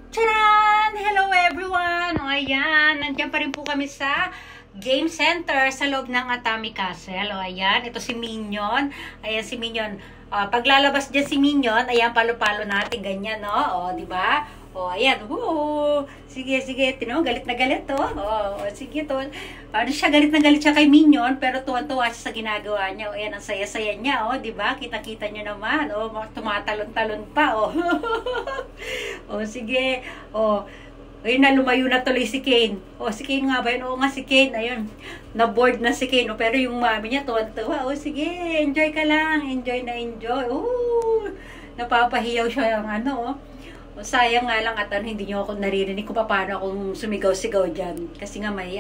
Charan! Hello everyone! O ayan, nandiyan pa rin po kami sa Game Center sa loob ng Atami Castle. O ayan, ito si Minion. Ayan si Minion. Paglalabas dyan si Minion, ayan, palo-palo natin, ganyan, no? O, di ba? O, ayan. Oo. Sige, sige. Tino, galit na galit, to. O, sige, to. Ano siya, galit na galit siya kay Minion, pero tuwan-tuwa siya sa ginagawa niya. O, ayan, ang saya-saya niya, o, di ba? Kita-kita niyo naman. O, tumatalon-talon pa, o. O, sige. O, ayun na, lumayo na tuloy si Kane. O, si Kane nga ba yun? Oo nga, si Kane. Ayun, na-board na si Kane. O, pero yung mami niya, tuwan-tuwa. O, sige, enjoy ka lang. Enjoy na enjoy. Oo, napapahiyaw siya ng ano, o. O, sayang nga lang at hindi niyo ako naririnig kung paano akong sumigaw-sigaw dyan. Kasi nga may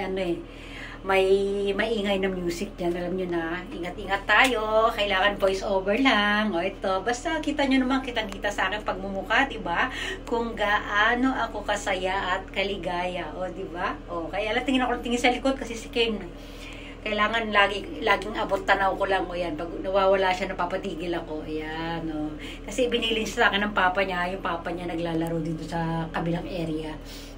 may maingay na music dyan. Alam nyo na, ingat-ingat tayo. Kailangan voice over lang. O ito, basta kita nyo naman, kitang-kita sa akin pagmumukha, diba? Kung gaano ako kasaya at kaligaya. O, diba? O, kaya lang tingin ako tingin sa likod kasi si Ken, kailangan laging abot tanaw ko lang. O yan, pag nawawala siya, napapatigil ako. Ayan, o. Kasi binilin sa akin ng papa niya. Yung papa niya naglalaro dito sa kabilang area.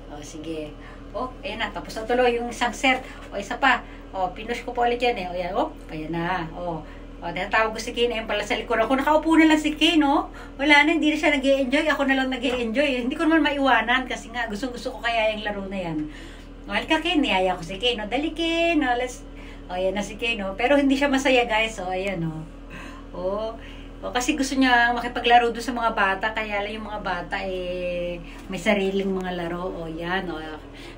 O, sige. O, ayan na. Tapos na tuloy yung isang set. O, isa pa. O, pinush ko po ulit yan eh. O, yan. O, ayan na. O, tinatawag ko si Kane. Ayan pala sa likod ako. Nakaupo na lang si Kane, no? Wala na, hindi na siya nag-e-enjoy. Ako na lang nag-e-enjoy. Hindi ko naman maiwanan kasi nga, gusto ko kaya yung laro na yan. O, halika Kane. Niyaya ko si Kane. O, dali Kane. O, o, ayan na si Kane, no? Pero hindi siya masaya, guys. O, ayan, no? O, kasi gusto niya makipaglaro doon sa mga bata. Kaya lang yung mga bata, may sariling mga laro. O, yan, o.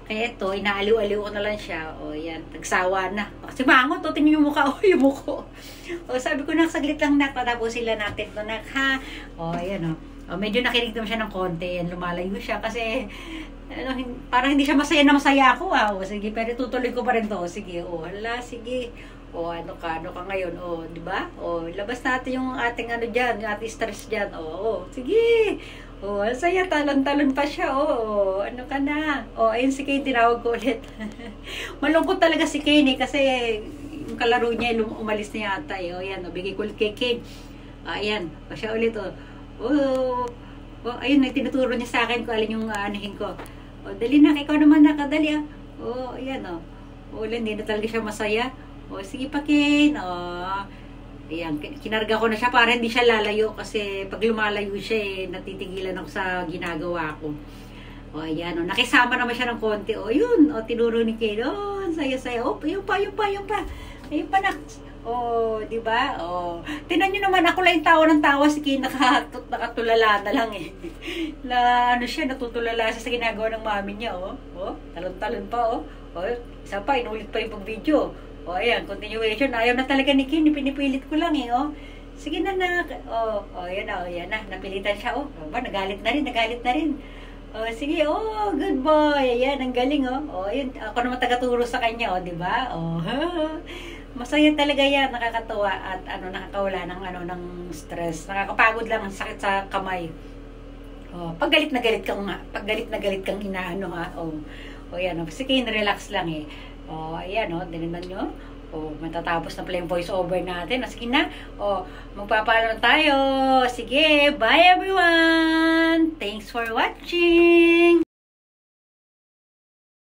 Kaya ito, inaaliw-aliw ko na lang siya. O, yan, nagsawa na. Kasi mangot, o, tingin yung mukha. O, yung mukha. O, sabi ko na, saglit lang na. Tatapos sila natin to, nak, ha? O, ayan, o. O, medyo nakinig naman siya ng konti. Yan, lumalayo siya kasi parang hindi siya masaya na masaya ako. O, sige, pero tutuloy ko pa rin to. O, sige, o, hala, sige. O, ano ka ngayon? O, di ba? O, labas natin yung ating ano dyan, yung ating stress dyan. O, sige. O, saya, talon-talon pa siya. O, ano ka na? O, ayun si Kane, tinawag ko ulit. Malungkot talaga si Kane kasi yung kalaro niya, umalis na yata. O, yan, o, bigay ko ulit kay Kane. Ayan, o, siya ulit, o. O, ayun, tinuturo niya sa akin kung alin yung anuhin ko. O, dali na, ikaw naman nakadali, ah. O, ayan, o. O, hindi na talaga siya masaya. O, sige pa, Kane. O, ayan, kinarga ko na siya para hindi siya lalayo kasi pag lumalayo siya, natitigilan ako sa ginagawa ko. O, ayan, o, nakisama naman siya ng konti. O, yun, o, tinuro ni Kane. O, saya-saya. O, yun pa. Ayun pa, nak. O, di ba? O, tinan nyo naman, ako lang yung tawa ng tawa, si Kane nakatulala na lang eh. Na ano siya, natutulala siya sa ginagawa ng mami niya, o. O, talon-talon pa, o. O, isa pa, inulit pa yung pag-video. O, ayan, continuation. Ayaw na talaga ni Kane, pinipilit ko lang eh, o. Sige na, nak. O, yan na, napilitan siya, o. O, ba, nagalit na rin. O, sige, o, good boy. Ayan, ang galing, o. O, yun, ako naman tagaturo sa kanya, o, di ba? O, masaya talaga yan, nakakatuwa at nakakawala ng stress. Nakakapagod lang, ang sakit sa kamay. Oh, pag galit na galit kang inaano, ha. Oh, yan, sige, relax lang eh. Oh, ayan, dininan nyo. Oh, matatapos na pala yung voice over natin. Sige na. Oh, magpapaalam tayo. Sige, bye everyone. Thanks for watching.